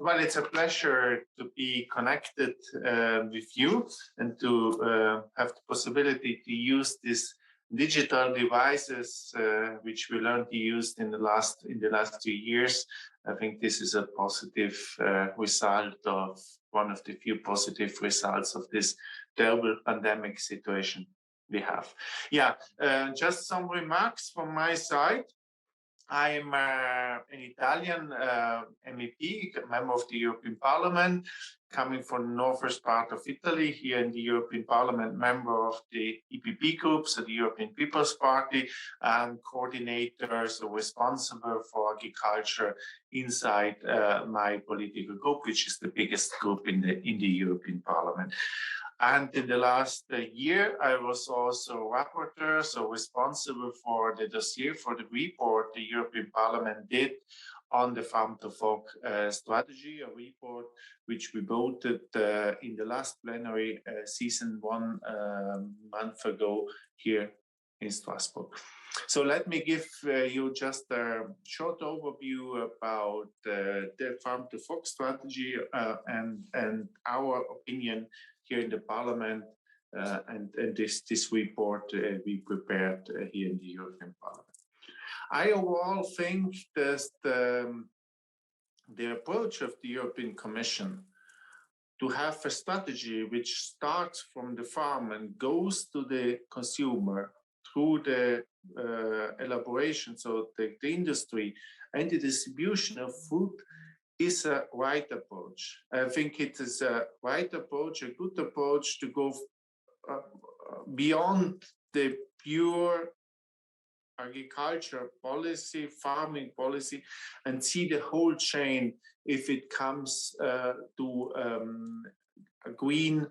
Well, it's a pleasure to be connected with you and to have the possibility to use these digital devices, which we learned to use in the last 2 years. I think this is a positive result of one of the few positive results of this terrible pandemic situation we have. Yeah, just some remarks from my side. I'm an Italian MEP, member of the European Parliament, coming from the northwest part of Italy, here in the European Parliament, member of the EPP group, so the European People's Party, and coordinator, so responsible for agriculture inside my political group, which is the biggest group in the European Parliament. And in the last year, I was also rapporteur, so responsible for the dossier, for the report the European Parliament did on the Farm to Fork strategy, a report which we voted in the last plenary season 1 month ago here in Strasbourg. So let me give you just a short overview about the Farm to Fork strategy and our opinion here in the Parliament and this report we prepared here in the European Parliament. I overall think that the approach of the European Commission to have a strategy which starts from the farm and goes to the consumer through the elaboration, so the industry and the distribution of food is a right approach. I think it is a right approach, a good approach to go beyond the pure agriculture policy, farming policy, and see the whole chain if it comes to a green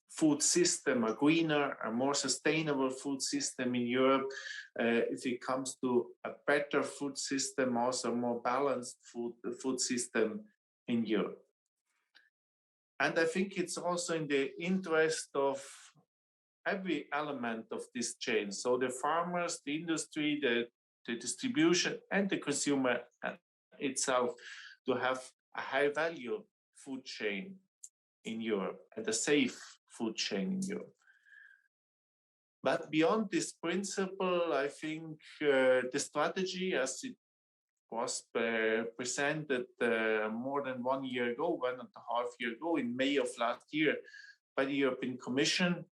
food system, a greener, a more sustainable food system in Europe, if it comes to a better food system, also a more balanced food system in Europe. And I think it's also in the interest of every element of this chain. So the farmers, the industry, the distribution, and the consumer itself to have a high value food chain in Europe and a safe food chain in Europe. But beyond this principle, I think the strategy as it was presented more than 1 year ago, 1.5 years ago, in May of last year by the European Commission,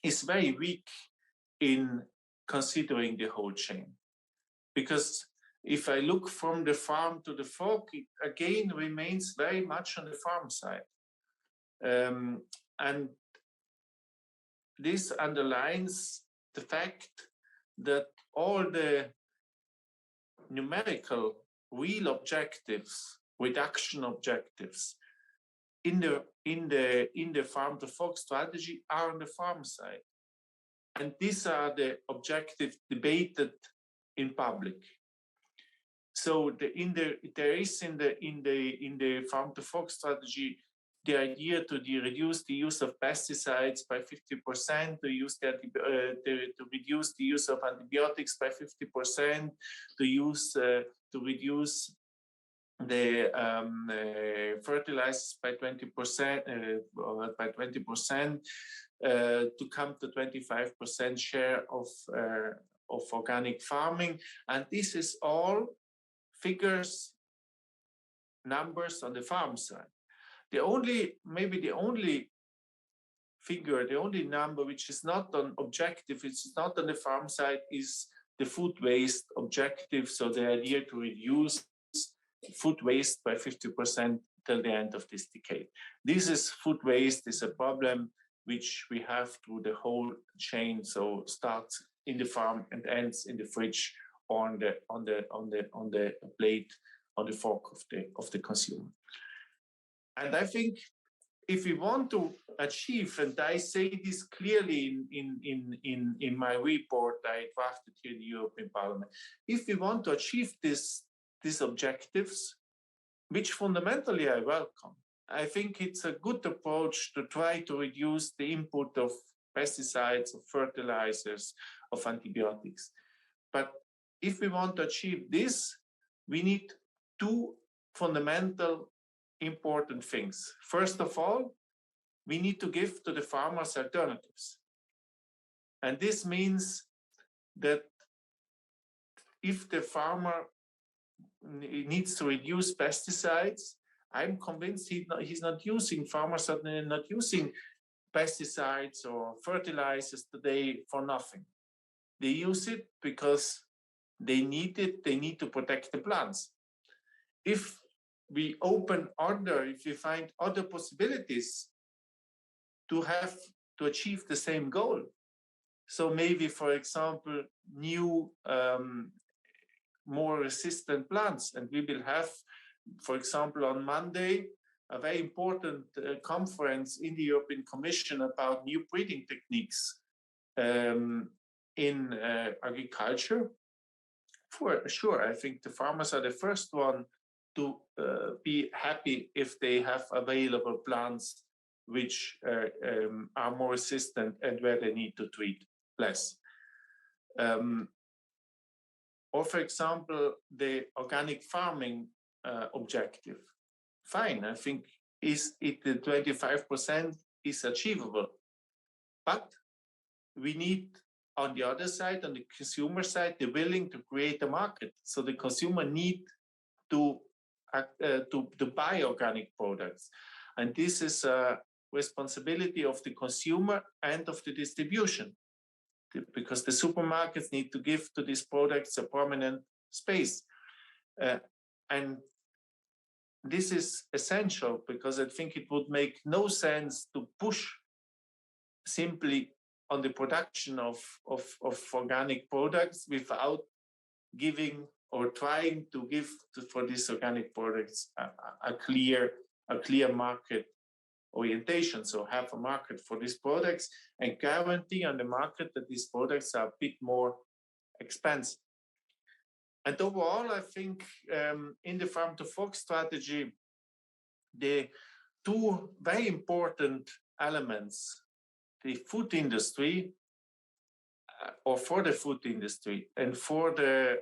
is very weak in considering the whole chain. Because if I look from the farm to the fork, it again remains very much on the farm side. And this underlines the fact that all the numerical real objectives, reduction objectives in the farm to fork strategy are on the farm side. And these are the objectives debated in public. So there is in the farm to fork strategy the idea to reduce the use of pesticides by 50%, to reduce the use of antibiotics by 50%, to reduce the fertilizers by 20%, to come to 25% share of organic farming, and this is all figures, numbers on the farm side. The only figure, the only number which is not on objective, it's not on the farm side, is the food waste objective. So the idea to reduce food waste by 50% till the end of this decade. This is food waste is a problem which we have through the whole chain. So starts in the farm and ends in the fridge or on the plate, on the fork of the consumer. And I think if we want to achieve, and I say this clearly in my report I drafted here in the European Parliament, if we want to achieve these objectives, which fundamentally I welcome, I think it's a good approach to try to reduce the input of pesticides, of fertilizers, of antibiotics. But if we want to achieve this, we need two fundamental important things. First of all, we need to give to the farmers alternatives. And this means that if the farmer needs to reduce pesticides, I'm convinced farmers are not using pesticides or fertilizers today for nothing. They use it because they need it, they need to protect the plants. If we find other possibilities to achieve the same goal, so maybe, for example, new more resistant plants, and we will have, for example, on Monday, a very important conference in the European Commission about new breeding techniques in agriculture. For sure, I think the farmers are the first one to be happy if they have available plants which are more resistant and where they need to treat less. Or, for example, the organic farming objective. Fine, I think the 25% is achievable. But we need, on the other side, on the consumer side, the willing to create a market. So the consumer need to buy organic products. And this is a responsibility of the consumer and of the distribution, because the supermarkets need to give to these products a prominent space. And this is essential, because I think it would make no sense to push simply on the production of organic products without giving or trying to give for these organic products a clear market orientation. So have a market for these products and guarantee on the market that these products are a bit more expensive. And overall, I think in the Farm to Fork strategy, the two very important elements, the food industry, or for the food industry, and for the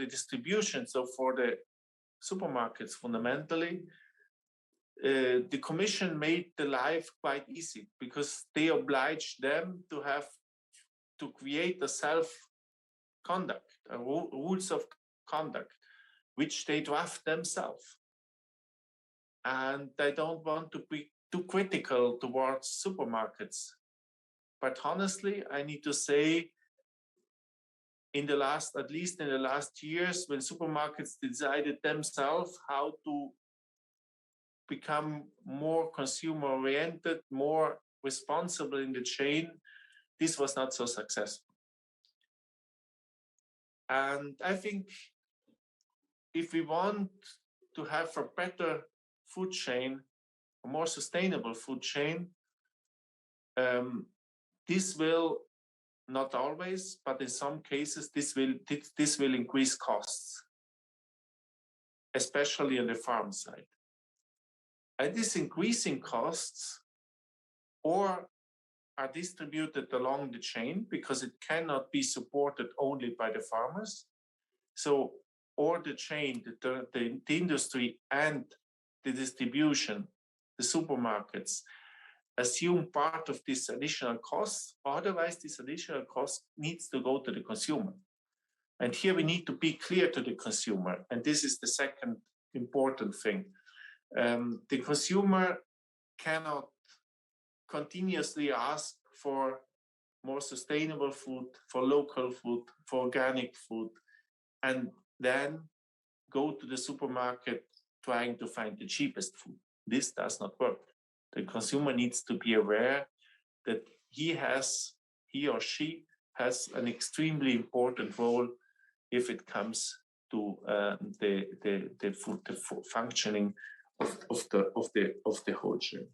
distribution, so for the supermarkets fundamentally, the Commission made the life quite easy, because they obliged them to create a self-conduct, rules of conduct, which they draft themselves. And I don't want to be too critical towards supermarkets. But honestly, I need to say, at least in the last years, when supermarkets decided themselves how to become more consumer-oriented, more responsible in the chain, this was not so successful. And I think if we want to have a better food chain, a more sustainable food chain, this will, not always, but in some cases, this will increase costs, especially on the farm side. And these increasing costs or are distributed along the chain, because it cannot be supported only by the farmers. So, or the chain, the industry and the distribution, the supermarkets, assume part of this additional cost. Otherwise, this additional cost needs to go to the consumer. And here we need to be clear to the consumer. And this is the second important thing. The consumer cannot continuously ask for more sustainable food, for local food, for organic food, and then go to the supermarket trying to find the cheapest food. This does not work. The consumer needs to be aware that he or she has an extremely important role if it comes to the food, the functioning of the whole chain.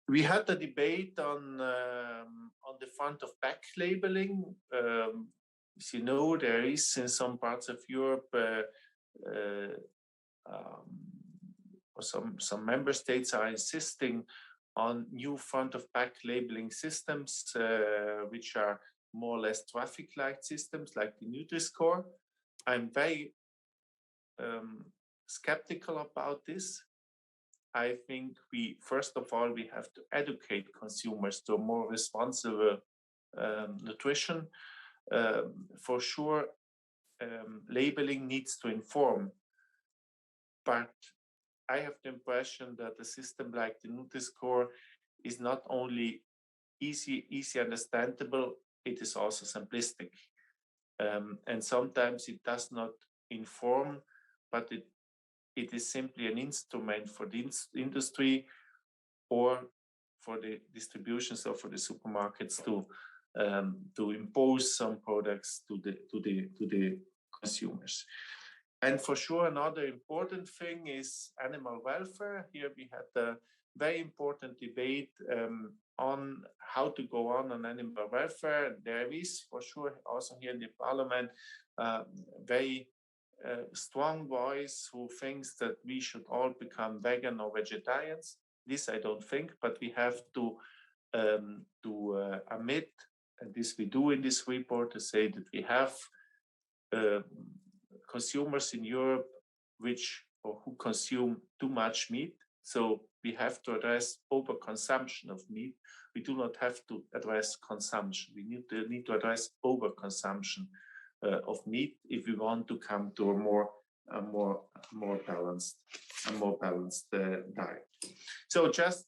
We had a debate on the front of pack labeling. As you know, there is in some parts of Europe, some member states are insisting on new front of pack labeling systems, which are more or less traffic light systems like the Nutri-Score. I'm very skeptical about this. I think first of all, we have to educate consumers to a more responsible nutrition. For sure, labeling needs to inform, but I have the impression that a system like the Nutri-Score is not only easy understandable, it is also simplistic. And sometimes it does not inform, but it is simply an instrument for the industry or for the distribution, so for the supermarkets to impose some products to the consumers. And for sure, another important thing is animal welfare. Here we had a very important debate on how to go on animal welfare. There is for sure also here in the parliament very strong voice who thinks that we should all become vegan or vegetarians. This I don't think, but we have to admit, and this we do in this report, to say that we have consumers in Europe who consume too much meat. So we have to address overconsumption of meat. We do not have to address consumption. We need to address overconsumption of meat if we want to come to a more balanced diet. So just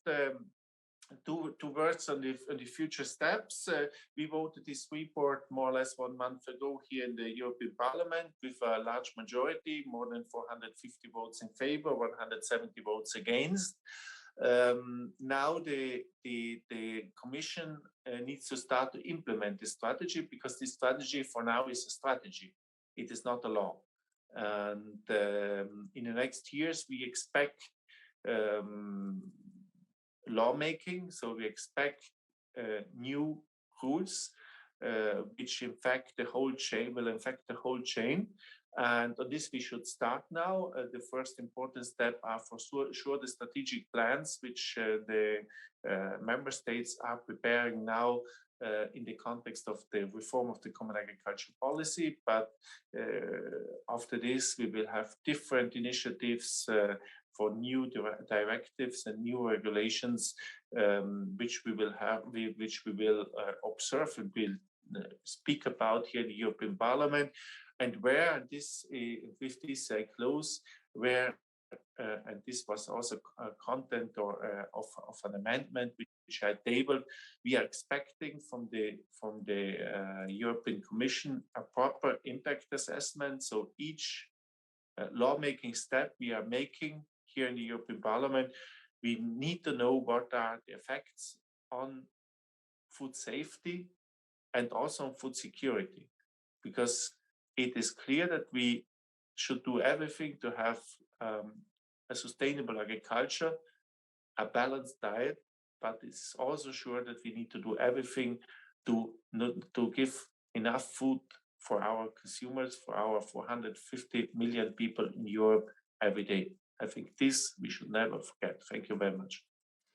two words on the future steps. We voted this report more or less 1 month ago here in the European Parliament with a large majority, more than 450 votes in favor, 170 votes against. Now the Commission needs to start to implement this strategy, because this strategy for now is a strategy. It is not a law. And in the next years, we expect lawmaking. So we expect new rules which will infect the whole chain. And on this we should start now. The first important step are for sure the strategic plans which the member states are preparing now in the context of the reform of the Common Agricultural Policy. But after this, we will have different initiatives for new directives and new regulations, which we will observe and will speak about here in the European Parliament, and where this, with this I close, where and this was also a content of an amendment which I tabled. We are expecting from the European Commission a proper impact assessment. So each lawmaking step we are making here in the European Parliament, we need to know what are the effects on food safety and also on food security, because it is clear that we should do everything to have a sustainable agriculture, a balanced diet, but it's also sure that we need to do everything to give enough food for our consumers, for our 450 million people in Europe every day. I think this we should never forget. Thank you very much.